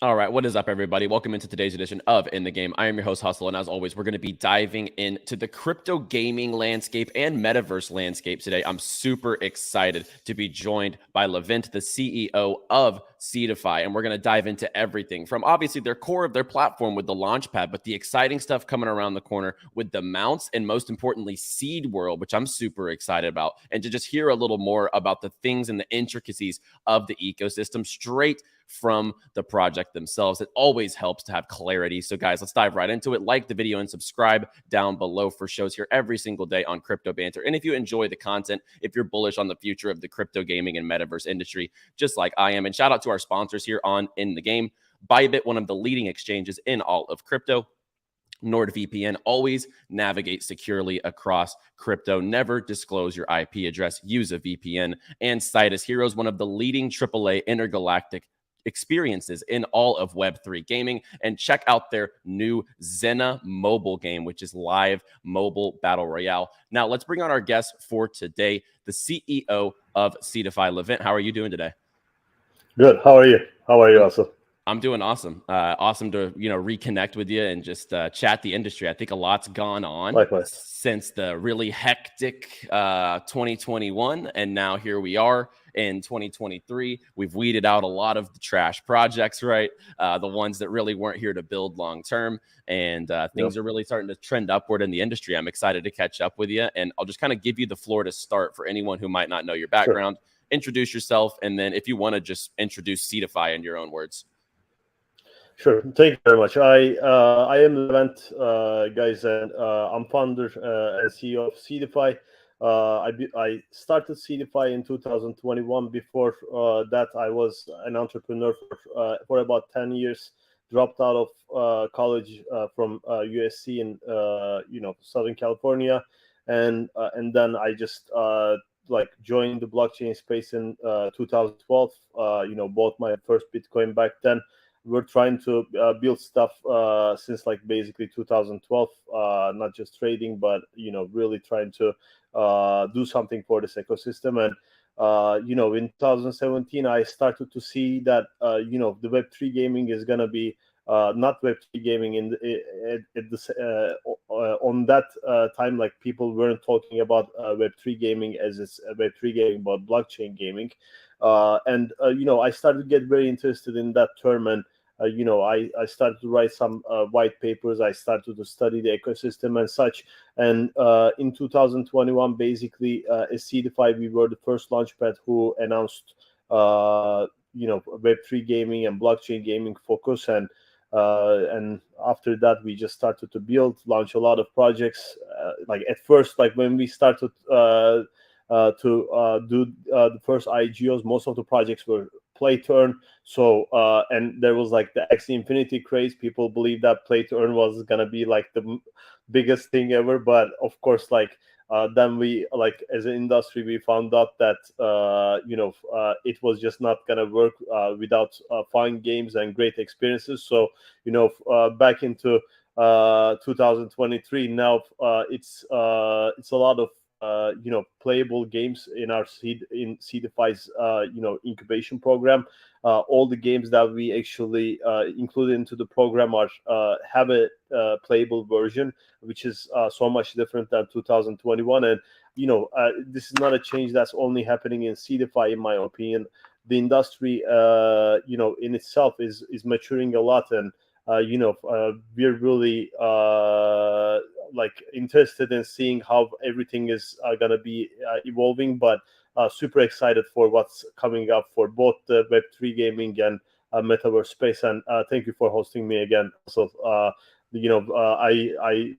All right, what is up, everybody? Welcome into today's edition of In the Game. I am your host, 𝗏𝗲, and as always, we're going to be diving into the crypto gaming landscape and metaverse landscape today. I'm super excited to be joined by Levent, the CEO of Seedify, and we're going to dive into everything from obviously their core of their platform with the Launchpad, but the exciting stuff coming around the corner with the mounts, and most importantly, Seedworld, which I'm super excited about, and to just hear a little more about the things and the intricacies of the ecosystem straight from the project themselves. It always helps to have clarity. So guys, let's dive right into it. Like the video and subscribe down below for shows here every single day on Crypto Banter. And if you enjoy the content, if you're bullish on the future of the crypto gaming and metaverse industry, just like I am, and shout out to our sponsors here on In the Game. Bybit, one of the leading exchanges in all of crypto. NordVPN, always navigate securely across crypto. Never disclose your IP address. Use a VPN. And SIDUS HEROES, one of the leading AAA intergalactic experiences in all of Web3 gaming. And check out their new Zenna mobile game, which is live mobile battle royale. Now let's bring on our guest for today, the CEO of Seedify. Levent, how are you doing today? Good. How are you? How are you also? I'm doing awesome. Awesome to, reconnect with you and just chat the industry. I think a lot's gone on Likewise. Since the really hectic 2021. And now here we are in 2023. We've weeded out a lot of the trash projects, right? The ones that really weren't here to build long term. And things are really starting to trend upward in the industry. I'm excited to catch up with you. And I'll just kind of give you the floor to start for anyone who might not know your background. Sure. Introduce yourself. And then if you want to just introduce Seedify in your own words. Sure. Thank you very much. I am Levent, guys, and I'm founder and CEO of Seedify. I started Seedify in 2021. Before that, I was an entrepreneur for about 10 years. Dropped out of college from USC in Southern California, and then I just joined the blockchain space in 2012. Bought my first Bitcoin back then. We're trying to build stuff since basically 2012, not just trading, but really trying to do something for this ecosystem. And in 2017, I started to see that the Web3 gaming is gonna be not Web3 gaming on that time. People weren't talking about Web3 gaming as it's Web3 gaming, but blockchain gaming. I started to get very interested in that term, and I started to write some white papers. I started to study the ecosystem and such. And in 2021, basically, as Seedify, we were the first Launchpad who announced, Web3 gaming and blockchain gaming focus. And after that, we just started to launch a lot of projects. At first, when we started to do the first IGOs, most of the projects were play to earn. So and there was the Axie Infinity craze. People believed that play to earn was gonna be the biggest thing ever. But of course, then we as an industry, we found out that it was just not gonna work without fun games and great experiences. So back into 2023 now, it's a lot of playable games in our Seedify's incubation program. All the games that we actually included into the program have a playable version, which is so much different than 2021. And this is not a change that's only happening in Seedify, in my opinion. The industry in itself is maturing a lot, and we're really interested in seeing how everything is going to be evolving, but super excited for what's coming up for both the Web3 gaming and Metaverse space. And thank you for hosting me again. So, I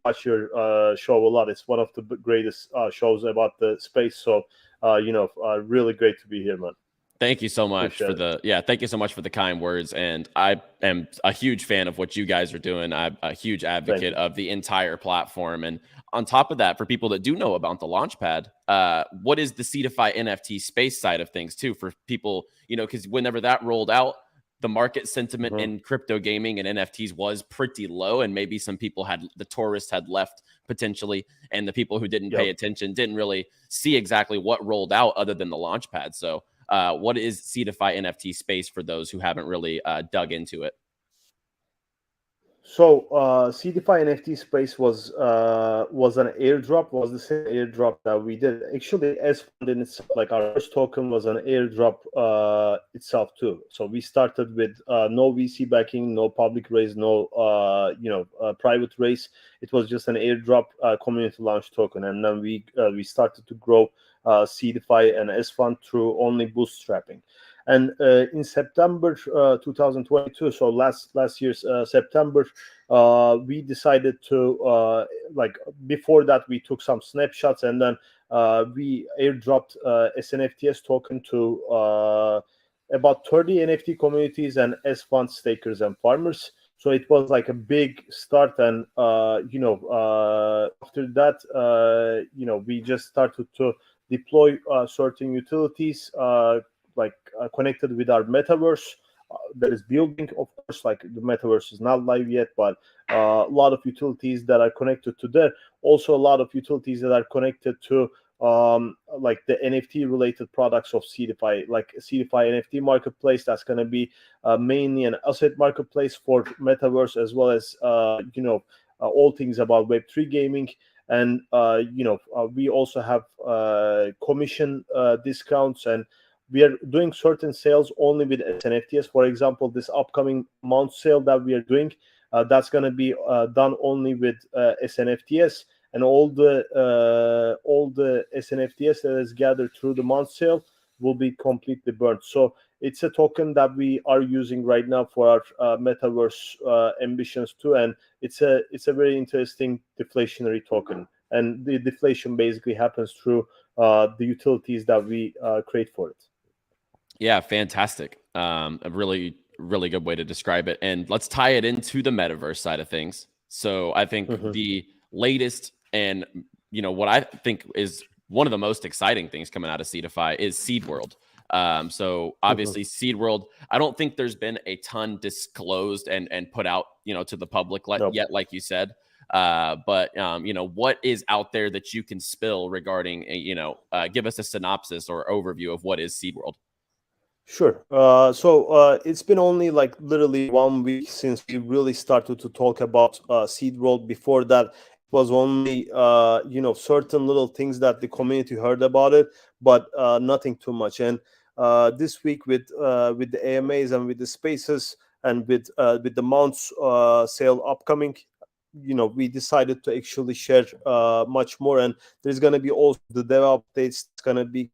watch your show a lot. It's one of the greatest shows about the space. So, really great to be here, man. Thank you so much thank you so much for the kind words. And I am a huge fan of what you guys are doing. I'm a huge advocate of the entire platform. And on top of that, for people that do know about the Launchpad, what is the Seedify NFT space side of things too, for people, because whenever that rolled out, the market sentiment in crypto gaming and NFTs was pretty low. And maybe some people the tourists had left potentially. And the people who didn't pay attention didn't really see exactly what rolled out other than the Launchpad. So what is Seedify NFT space for those who haven't really dug into it? So Seedify NFT space was an airdrop, was the same airdrop that we did. Actually, as fund in itself, like our first token was an airdrop itself too. So we started with no VC backing, no public raise, no private raise. It was just an airdrop community launch token, and then we started to grow Seedify and S fund through only bootstrapping. And in September 2022, so last year's September, we decided to before that we took some snapshots, and then we airdropped SNFTS token to about 30 NFT communities and S fund stakers and farmers. So it was like a big start, and after that, we just started to deploy certain utilities connected with our metaverse that is building. Of course, like the metaverse is not live yet, but a lot of utilities that are connected to there. Also, a lot of utilities that are connected to like the NFT related products of Seedify, like Seedify NFT marketplace. That's going to be mainly an asset marketplace for metaverse, as well as all things about Web3 gaming. And we also have commission discounts, and we are doing certain sales only with SNFTs. For example, this upcoming mount sale that we are doing, that's going to be done only with SNFTs, and all the SNFTs that is gathered through the mount sale will be completely burnt. So it's a token that we are using right now for our metaverse ambitions too, and it's a very interesting deflationary token. And the deflation basically happens through the utilities that we create for it. Yeah, fantastic. A really, really good way to describe it. And let's tie it into the metaverse side of things. So I think the latest and, what I think is one of the most exciting things coming out of Seedify is Seedworld. So obviously Seedworld, I don't think there's been a ton disclosed and put out, to the public yet, like you said. But what is out there that you can spill regarding, give us a synopsis or overview of what is Seedworld? Sure. So it's been only like literally 1 week since we really started to talk about Seedworld. Before that, it was only certain little things that the community heard about it, but nothing too much. And this week with the AMAs and with the spaces and with the mounts sale upcoming, we decided to actually share much more. And there's going to be also the dev updates going to be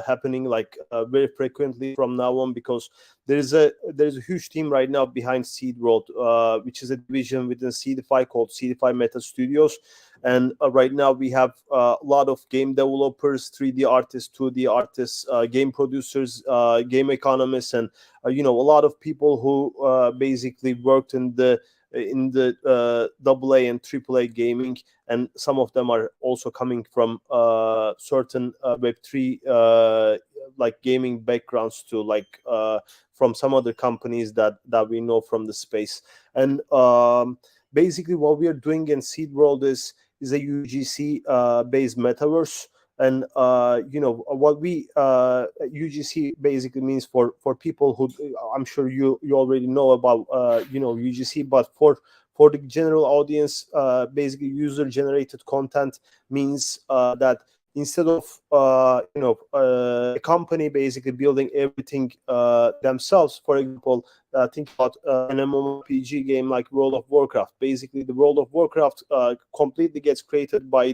happening like very frequently from now on, because there's a huge team right now behind Seedworld, which is a division within Seedify called Seedify Meta Studios. And right now we have a lot of game developers, 3D artists, 2D artists, game producers, game economists, and a lot of people who basically worked in the AA and AAA gaming, and some of them are also coming from certain Web3 like gaming backgrounds too, like from some other companies that we know from the space. And basically what we are doing in Seedworld is a UGC based metaverse. And what we UGC basically means for people who, I'm sure you already know about UGC, but for the general audience, basically user generated content means that instead of a company basically building everything themselves, for example, think about an MMORPG game like World of Warcraft. Basically, the World of Warcraft completely gets created by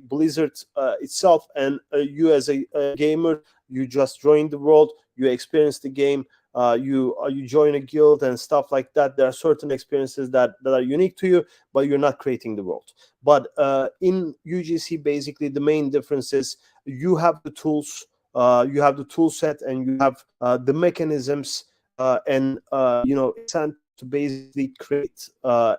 Blizzard itself, and you as a gamer, you just join the world, you experience the game, you join a guild and stuff like that. There are certain experiences that are unique to you, but you're not creating the world. But in UGC, basically, the main difference is you have the tools, you have the tool set, and you have the mechanisms and to basically create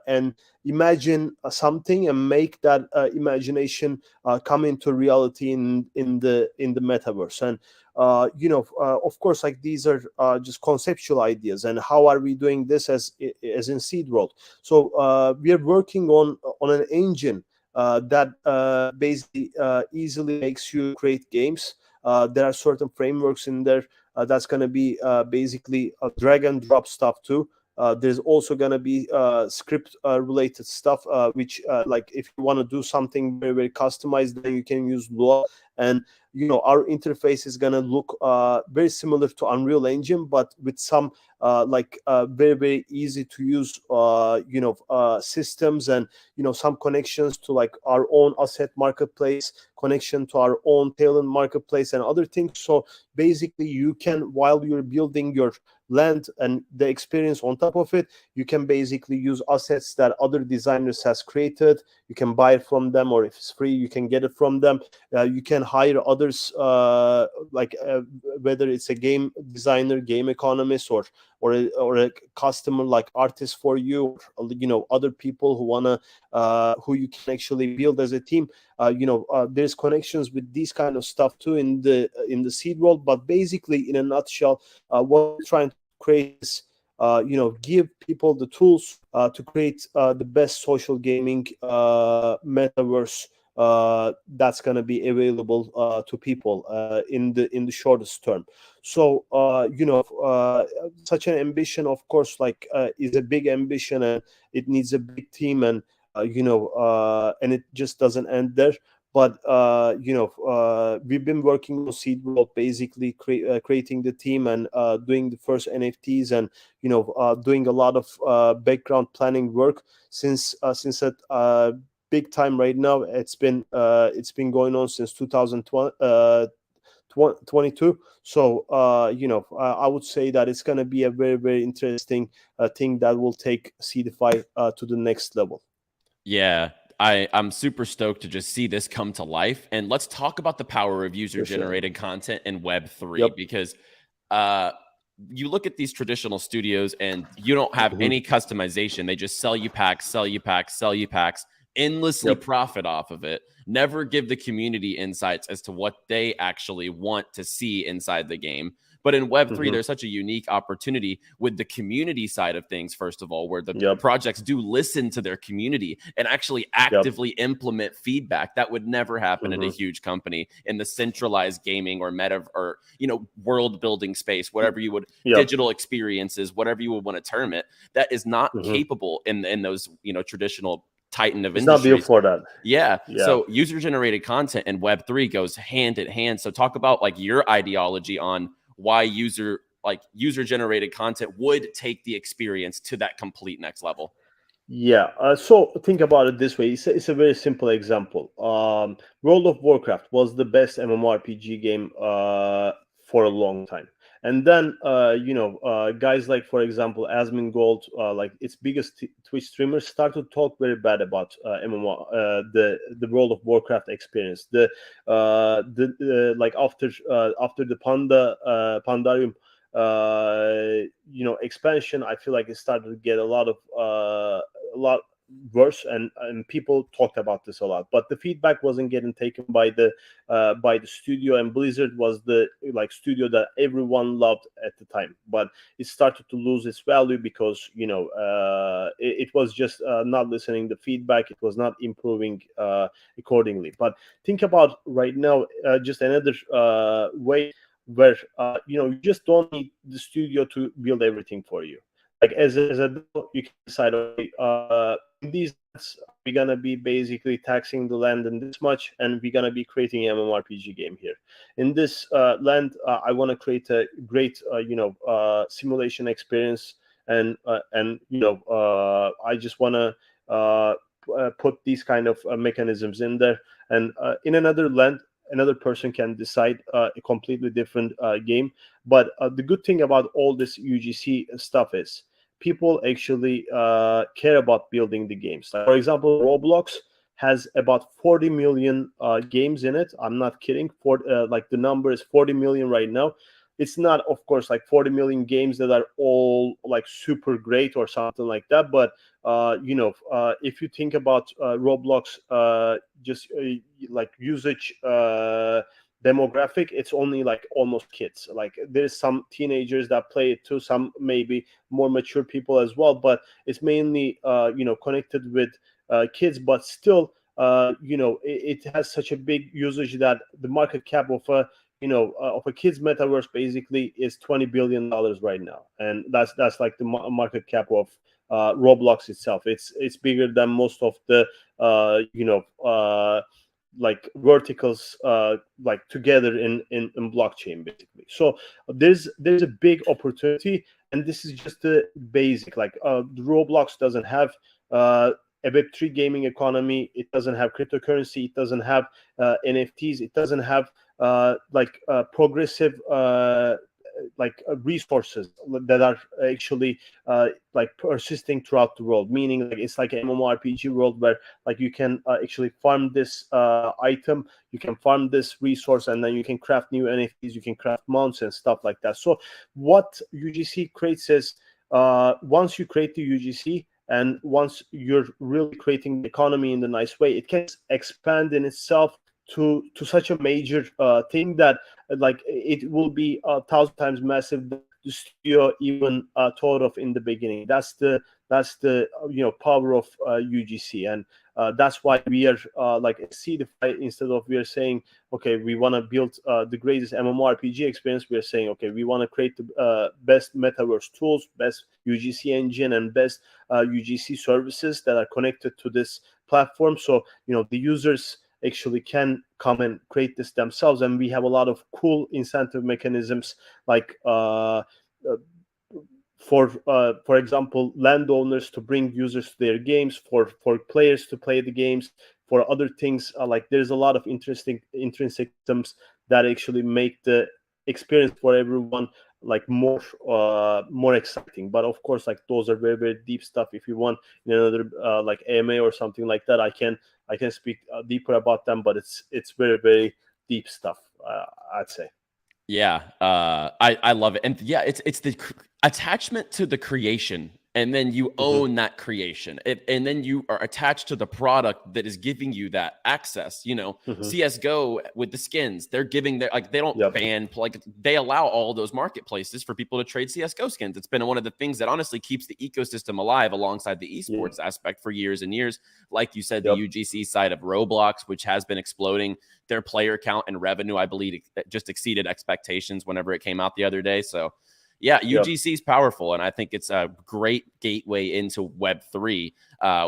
and imagine something and make that imagination come into reality in the metaverse. And of course, like these are just conceptual ideas. And how are we doing this as in Seedworld? So we are working on an engine that basically easily makes you create games. There are certain frameworks in there that's going to be basically a drag and drop stuff too. There's also going to be script related stuff, which like if you want to do something very, very customized, then you can use Lua. And our interface is going to look very similar to Unreal Engine, but with some very, very easy to use systems, and some connections to like our own asset marketplace, connection to our own talent marketplace, and other things. So basically you can, while you're building your land and the experience on top of it, you can basically use assets that other designers has created. You can buy it from them, or if it's free, you can get it from them. You can hire others, whether it's a game designer, game economist, or a customer like artist for you, or, other people who wanna who you can actually build as a team. There's connections with these kind of stuff too in the seed world. But basically, in a nutshell, what we're trying to create is give people the tools to create the best social gaming metaverse that's going to be available to people in the shortest term. So such an ambition, of course, is a big ambition, and it needs a big team, and and it just doesn't end there. But we've been working on Seedworld, basically creating the team and doing the first NFTs, and doing a lot of background planning work since that big time right now. It's been going on since 2022. So I would say that it's going to be a very, very interesting thing that will take Seedify to the next level. Yeah, I'm super stoked to just see this come to life. And let's talk about the power of user-generated content in Web3, because you look at these traditional studios and you don't have any customization. They just sell you packs, endlessly profit off of it, never give the community insights as to what they actually want to see inside the game. But in Web3, there's such a unique opportunity with the community side of things, first of all, where the projects do listen to their community and actually actively implement feedback. That would never happen at a huge company in the centralized gaming or meta or, world building space, whatever you would, digital experiences, whatever you would want to term it, that is not capable in those, traditional titan of industries. It's not built for that. Yeah. So user-generated content and Web3 goes hand in hand. So talk about like your ideology on why user-generated content would take the experience to that complete next level. So think about it this way. It's a very simple example. World of Warcraft was the best MMORPG game for a long time. And then, guys like, for example, 𝗏𝗏𝗏𝗏, like its biggest Twitch streamers, start to talk very bad about MMO, the World of Warcraft experience. Like after the Pandarium, expansion, I feel like it started to get a lot worse, and people talked about this a lot, but the feedback wasn't getting taken by the studio, and Blizzard was the studio that everyone loved at the time. But it started to lose its value because it was just not listening to feedback. It was not improving accordingly. But think about right now, just another way where you just don't need the studio to build everything for you. Like as a you can decide, okay, these we're gonna be basically taxing the land in this much, and we're gonna be creating an MMORPG game here. In this land, I want to create a great simulation experience, and I just want to put these kind of mechanisms in there. And in another land, another person can decide a completely different game. But the good thing about all this UGC stuff is people actually care about building the games. Like, for example, Roblox has about 40 million games in it. I'm not kidding. The number is 40 million right now. It's not, of course, like 40 million games that are all like super great or something like that. But if you think about Roblox, just like usage demographic, it's only like almost kids. Like there's some teenagers that play it too, some maybe more mature people as well. But it's mainly connected with kids. But still, it has such a big usage that the market cap of a of a kids metaverse basically is $20 billion right now, and that's like the market cap of Roblox itself. It's bigger than most of the like verticals like together in blockchain basically. So there's a big opportunity, and this is just the basic. Like Roblox doesn't have a Web3 gaming economy, it doesn't have cryptocurrency, it doesn't have NFTs, it doesn't have progressive resources that are actually like persisting throughout the world, meaning like it's like an MMORPG world where like you can actually farm this item, you can farm this resource, and then you can craft new NFTs, you can craft mounts and stuff like that. So what UGC creates is once you create the UGC, and once you're really creating the economy in the nice way, it can expand in itself to such a major thing that like it will be 1,000 times massive than the studio even thought of in the beginning. That's the power of UGC, and that's why we are like Seedify. Instead of we are saying, okay, we want to build the greatest MMORPG experience, we are saying, okay, we want to create the best metaverse tools, best UGC engine, and best UGC services that are connected to this platform. So the users actually can come and create this themselves, and we have a lot of cool incentive mechanisms, like for example, landowners to bring users to their games, for players to play the games, for other things. Like there's a lot of interesting intrinsic systems that actually make the experience for everyone like more exciting. But of course, like those are very, very deep stuff. If you want another like AMA or something like that, I can speak deeper about them, but it's very, very deep stuff, I'd say. Yeah, I love it. And yeah, it's the attachment to the creation, and then you own that creation, and then you are attached to the product that is giving you that access. CSGO with the skins, they're giving their, like, they don't ban, like they allow all those marketplaces for people to trade CSGO skins. It's been one of the things that honestly keeps the ecosystem alive alongside the esports aspect for years and years. Like you said, the UGC side of Roblox, which has been exploding. Their player count and revenue, I believe, just exceeded expectations whenever it came out the other day. So yeah, UGC is powerful, and I think it's a great gateway into Web3,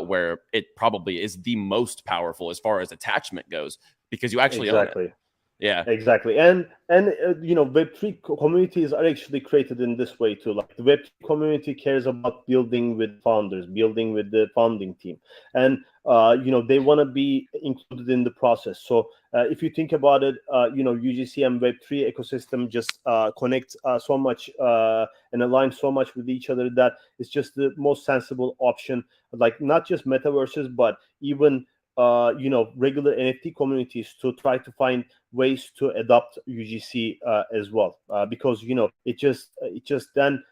where it probably is the most powerful as far as attachment goes, because you actually own it. Yeah, exactly. And Web3 communities are actually created in this way too. Like the Web3 community cares about building with founders, building with the founding team, and they want to be included in the process. So if you think about it, UGC and Web3 ecosystem just connect so much and align so much with each other that it's just the most sensible option. Like not just metaverses, but even regular NFT communities to try to find ways to adopt UGC as well, because it just then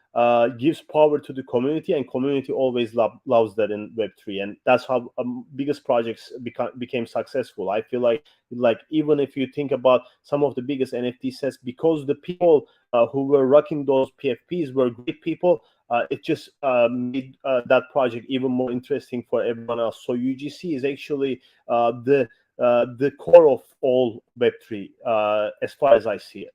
gives power to the community, and community always loves that in Web3, and that's how biggest projects became successful. I feel like even if you think about some of the biggest NFT sets, because the people who were rocking those PFPs were great people, it just made that project even more interesting for everyone else. So UGC is actually the core of all Web3 as far as I see it.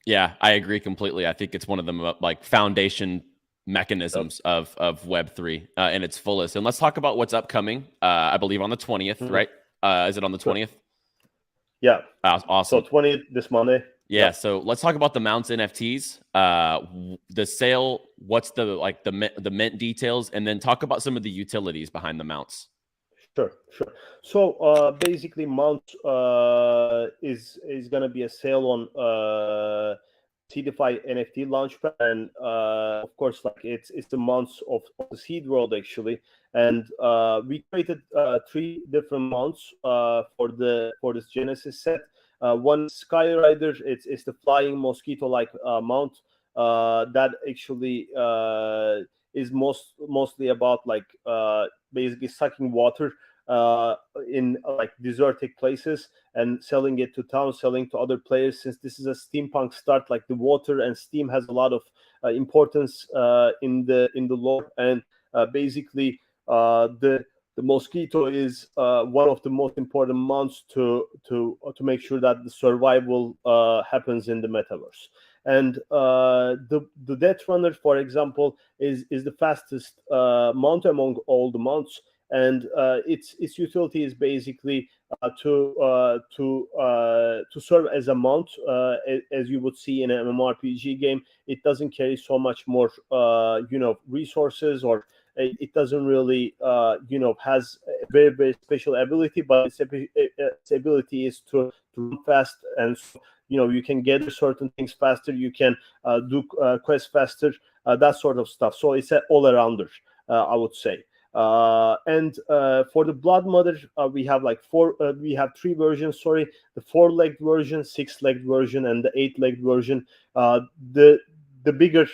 Yeah, I agree completely. I think it's one of the like foundation mechanisms of Web3 in its fullest. And let's talk about what's upcoming. I believe on the 20th, right? Is it on the 20th? Yeah. Awesome. So 20th, this Monday. Yeah, so let's talk about the mounts NFTs, the sale. What's the mint details, and then talk about some of the utilities behind the mounts. Sure. So basically, mount is gonna be a sale on Seedify NFT Launchpad, and of course, like it's the mounts of the Seedworld actually, and we created 3 different mounts for this Genesis set. One Skyrider, it's the flying mosquito-like mount that actually is mostly about like basically sucking water in like desertic places and selling it to towns, selling to other players. Since this is a steampunk start, like the water and steam has a lot of importance in the lore, and basically the the mosquito is one of the most important months to make sure that the survival happens in the metaverse. And the Death Runner, for example, is the fastest mount among all the mounts, and its utility is basically to serve as a mount. As you would see in an MMORPG game, it doesn't carry so much more resources, or it doesn't really has a very special ability, but its ability is to run fast, and so, you can gather certain things faster, you can do quests faster, that sort of stuff. So it's an all-arounder, I would say. And for the Blood Mother, we have like three versions, sorry: the 4-legged version, 6-legged version, and the 8-legged version. The bigger,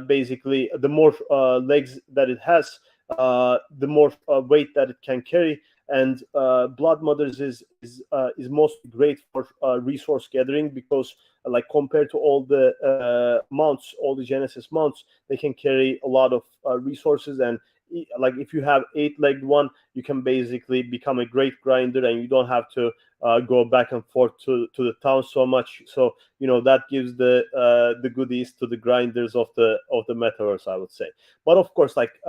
basically, the more legs that it has, the more weight that it can carry. And Blood Mothers is mostly great for resource gathering, because like compared to all the mounts, all the Genesis mounts, they can carry a lot of resources. And like if you have 8-legged one, you can basically become a great grinder, and you don't have to go back and forth to the town so much. So that gives the goodies to the grinders of the metaverse, I would say. But of course, like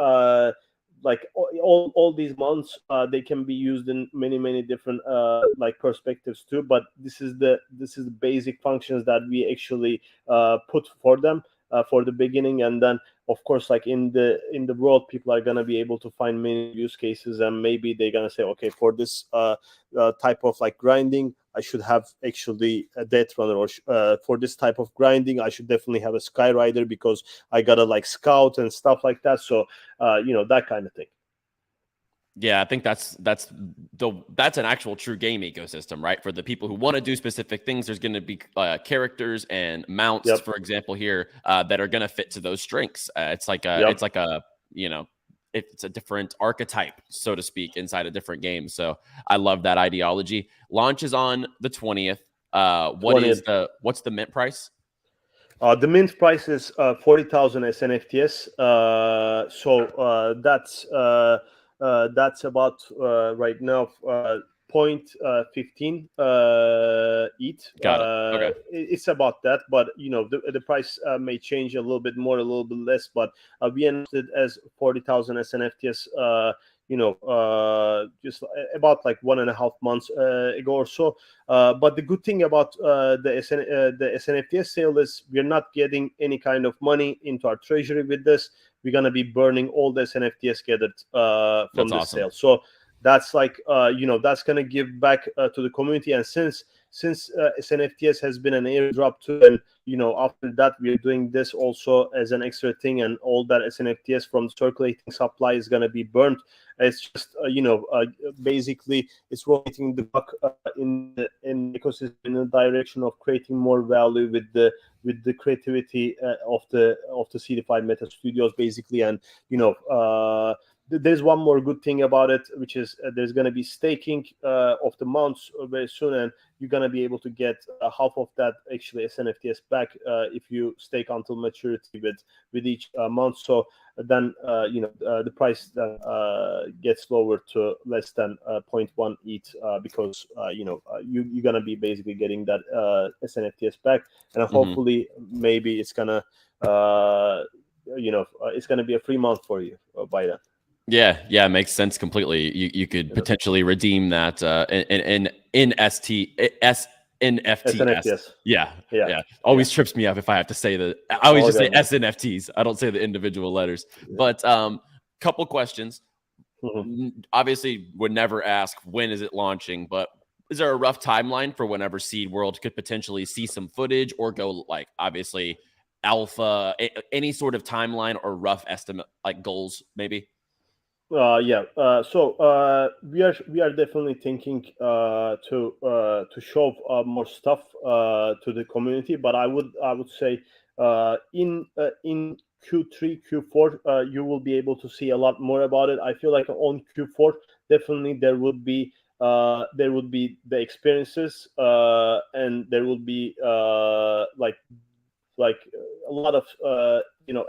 all these mounts, they can be used in many different like perspectives too. But this is the basic functions that we actually put for them for the beginning. And then of course, like in the world, people are gonna be able to find many use cases, and maybe they're gonna say, okay, for this type of like grinding, I should have actually a Death Runner, or for this type of grinding, I should definitely have a Sky Rider, because I gotta like scout and stuff like that. So that kind of thing. Yeah, I think that's an actual true game ecosystem, right? For the people who want to do specific things, there's going to be characters and mounts, Yep. for example, here that are going to fit to those strengths. It's like a it's a different archetype, so to speak, inside a different game. So I love that ideology. Launch is on the 20th. What's the mint price? The mint price is 40,000 SNFTs. So that's about right now 0.15 ETH. Got it. Okay. It's about that, but the price may change a little bit more, a little bit less. But we announced it as 40,000 SNFTs. Just about like 1.5 months ago or so. But the good thing about the SNFTs sale is we're not getting any kind of money into our treasury with this. We're gonna be burning all the SNFTs gathered from this sale. So that's like that's gonna give back to the community. And since SNFTs has been an airdrop too, and after that we're doing this also as an extra thing, and all that SNFTs from the circulating supply is gonna be burnt. It's just basically it's rotating the buck in the ecosystem in the direction of creating more value with the creativity of the Seedify Meta Studios, basically. And there's one more good thing about it, which is there's going to be staking of the mounts very soon, and you're going to be able to get half of that actually SNFTs back if you stake until maturity with each mount. So then the price gets lower to less than 0.1 ETH because you're going to be basically getting that SNFTs back, and hopefully maybe it's gonna it's gonna be a free month for you by then. Yeah, it makes sense completely. You could potentially redeem that in NFTs. Yeah. Always trips me up if I have to say that. I always just say SNFTs. I don't say the individual letters. But couple questions. Obviously, would never ask when is it launching, but is there a rough timeline for whenever Seedworld could potentially see some footage or go like obviously alpha, any sort of timeline or rough estimate, like goals maybe? So we are definitely thinking to show more stuff to the community, but I would say in Q3, Q4 you will be able to see a lot more about it. I feel like on Q4 definitely there would be the experiences and there will be like a lot of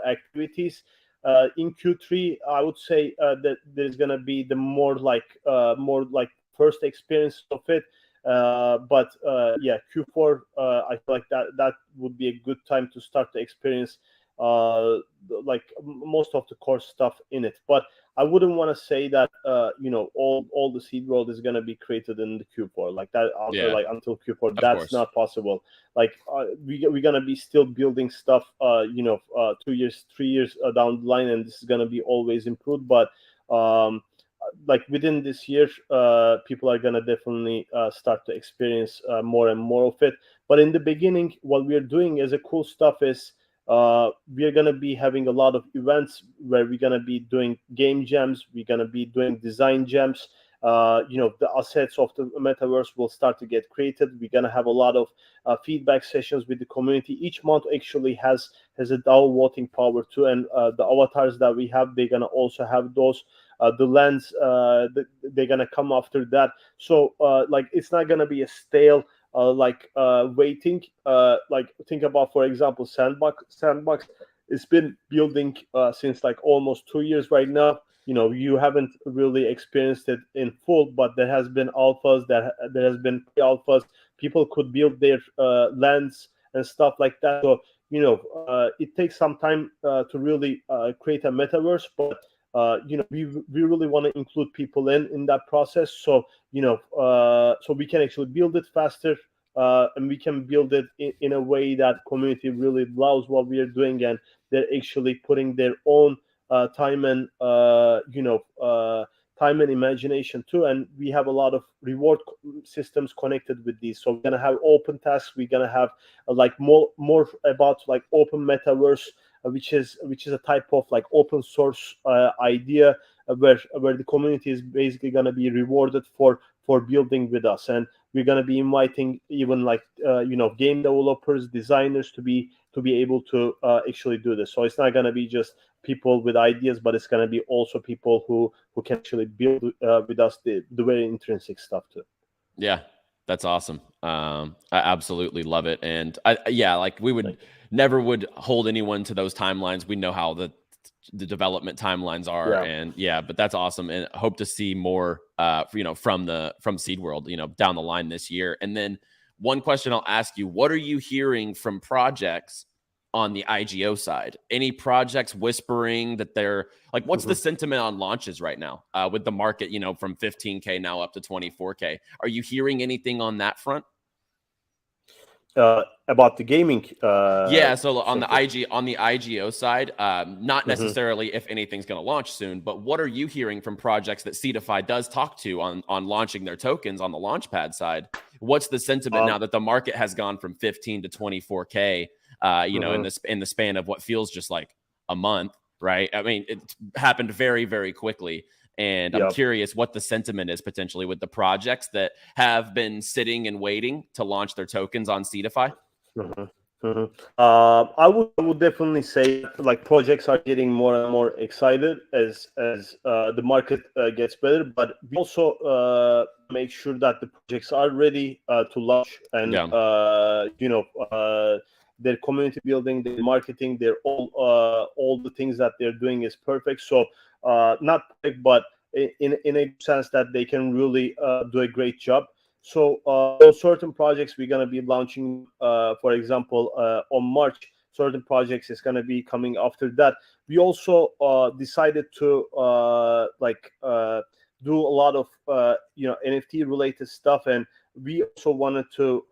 activities. in Q3, I would say that there's gonna be the more like first experience of it. But yeah, Q4, I feel like that would be a good time to start to experience like most of the core stuff in it. But I wouldn't want to say that all the seed world is going to be created in the Q4 like that. Like until Q4, that's not possible. Like we're going to be still building stuff 2 years, 3 years down the line, and this is going to be always improved. But like within this year, people are going to definitely start to experience more and more of it. But in the beginning, what we're doing as a cool stuff is we're going to be having a lot of events where we're going to be doing game jams. We're going to be doing design jams. The assets of the metaverse will start to get created. We're going to have a lot of feedback sessions with the community. Each month actually has a DAO voting power too, and the avatars that we have, they're going to also have those. The lens, they're going to come after that. So like it's not going to be a stale waiting. Like think about, for example, Sandbox. It's been building since like almost 2 years right now. You haven't really experienced it in full, but there has been alphas, there has been pre-alphas. People could build their lands and stuff like that. So it takes some time to really create a metaverse, but we really want to include people in that process. So so we can actually build it faster, and we can build it in a way that community really loves what we are doing, and they're actually putting their own time and time and imagination too. And we have a lot of reward systems connected with these. So we're gonna have open tasks. We're gonna have like more about like open metaverse, which is a type of like open source idea where the community is basically gonna be rewarded for building with us. And we're gonna be inviting even like game developers, designers to be able to actually do this. So it's not gonna be just people with ideas, but it's gonna be also people who can actually build with us the very intrinsic stuff too. Yeah, that's awesome. I absolutely love it. And like we would never would hold anyone to those timelines. We know how the development timelines are. Yeah. And but that's awesome. And hope to see more from Seed World, down the line this year. And then one question I'll ask you, what are you hearing from projects on the IGO side? Any projects whispering that they're like, what's the sentiment on launches right now with the market, from 15K now up to 24K? Are you hearing anything on that front? About the gaming? So on the IGO side, not necessarily if anything's going to launch soon, but what are you hearing from projects that Seedify does talk to on launching their tokens on the Launchpad side? What's the sentiment now that the market has gone from 15 to 24K? In the span of what feels just like a month, right? I mean, it happened very, very quickly. And I'm curious what the sentiment is potentially with the projects that have been sitting and waiting to launch their tokens on Seedify. I would definitely say like projects are getting more and more excited as the market gets better, but we also make sure that the projects are ready to launch, and their community building, their marketing, their all the things that they're doing is perfect. So not perfect, but in a sense that they can really do a great job. So certain projects we're going to be launching, for example, on March. Certain projects is going to be coming after that. We also decided to do a lot of NFT related stuff, and we also wanted to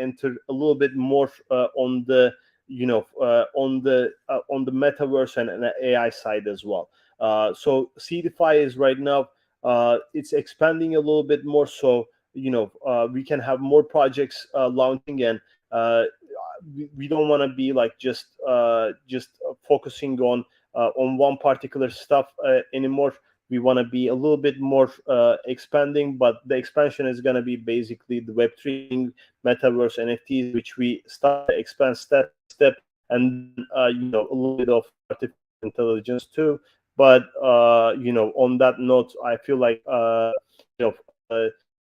enter a little bit more on the on the metaverse and the AI side as well. So Seedify is right now it's expanding a little bit more, so we can have more projects launching, and we don't want to be like just focusing on one particular stuff anymore. We want to be a little bit more expanding, but the expansion is going to be basically the Web3, Metaverse, NFTs, which we start to expand step by step, and a little bit of artificial intelligence too. But on that note, I feel like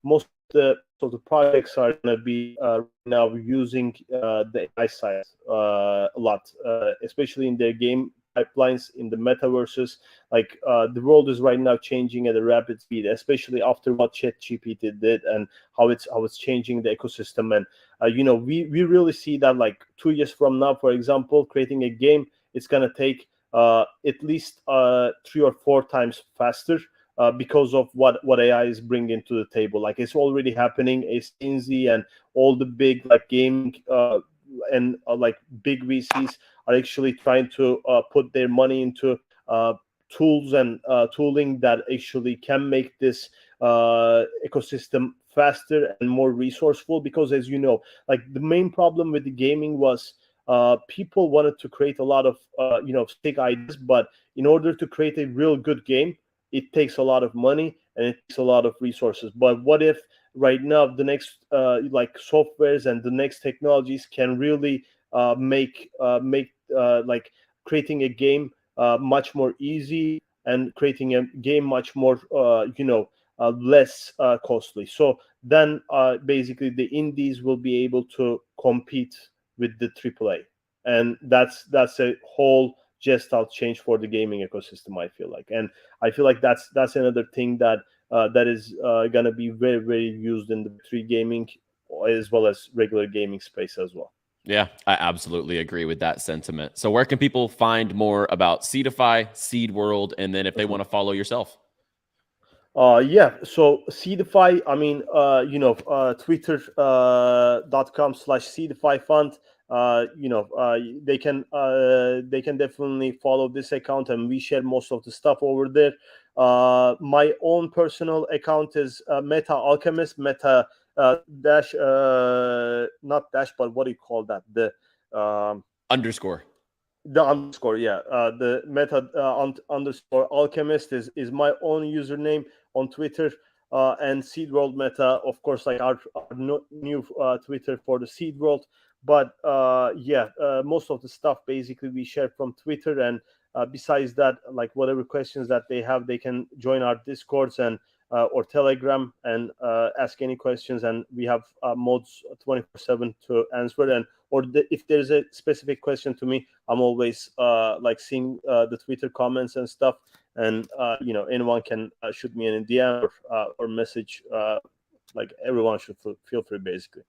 most of the projects are going to be now using the AI side a lot, especially in their game pipelines in the metaverses. Like the world is right now changing at a rapid speed, especially after what ChatGPT did and how it's changing the ecosystem. And we really see that like 2 years from now, for example, creating a game, it's gonna take at least 3 or 4 times faster. Because of what AI is bringing to the table. Like it's already happening. 𝗍𝗫 and all the big like gaming and like big VCs are actually trying to put their money into tools and tooling that actually can make this ecosystem faster and more resourceful. Because as you know, like the main problem with the gaming was people wanted to create a lot of sick ideas, but in order to create a real good game, it takes a lot of money and it takes a lot of resources. But what if right now the next like softwares and the next technologies can really make like creating a game much more easy and creating a game much more less costly. So then basically the indies will be able to compete with the AAA, and that's a whole gestalt change for the gaming ecosystem, I feel like. And I feel like that's another thing that is going to be very, very used in the 3 gaming as well as regular gaming space as well. Yeah, I absolutely agree with that sentiment. So where can people find more about Seedify, Seedworld, and then if they want to follow yourself? Yeah, so Seedify, I mean, twitter.com/SeedifyFund. They can definitely follow this account, and we share most of the stuff over there. My own personal account is 𝗕𝗆𝗥𝗍𝗄, meta dash not dash, but what do you call that? The underscore. The underscore, yeah. The meta underscore alchemist is my own username on Twitter. And Seedworld Meta, of course, like our new Twitter for the Seedworld. But most of the stuff basically we share from Twitter. And besides that, like whatever questions that they have, they can join our Discords and or Telegram and ask any questions. And we have mods 24/7 to answer. And if there's a specific question to me, I'm always like seeing the Twitter comments and stuff. And anyone can shoot me in a DM or message. Like everyone should feel free, basically.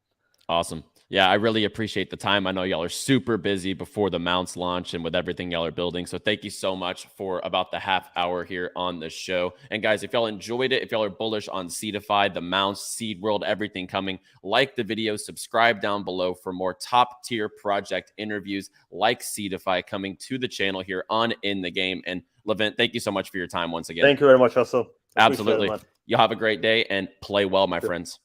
Awesome. Yeah, I really appreciate the time. I know y'all are super busy before the mounts launch and with everything y'all are building. So thank you so much for about the half hour here on the show. And guys, if y'all enjoyed it, if y'all are bullish on Seedify, the mounts, Seedworld, everything coming, like the video, subscribe down below for more top tier project interviews like Seedify coming to the channel here on In the Game. And Levent, thank you so much for your time once again. Thank you very much, Russell. Absolutely. Y'all have a great day and play well, my friends.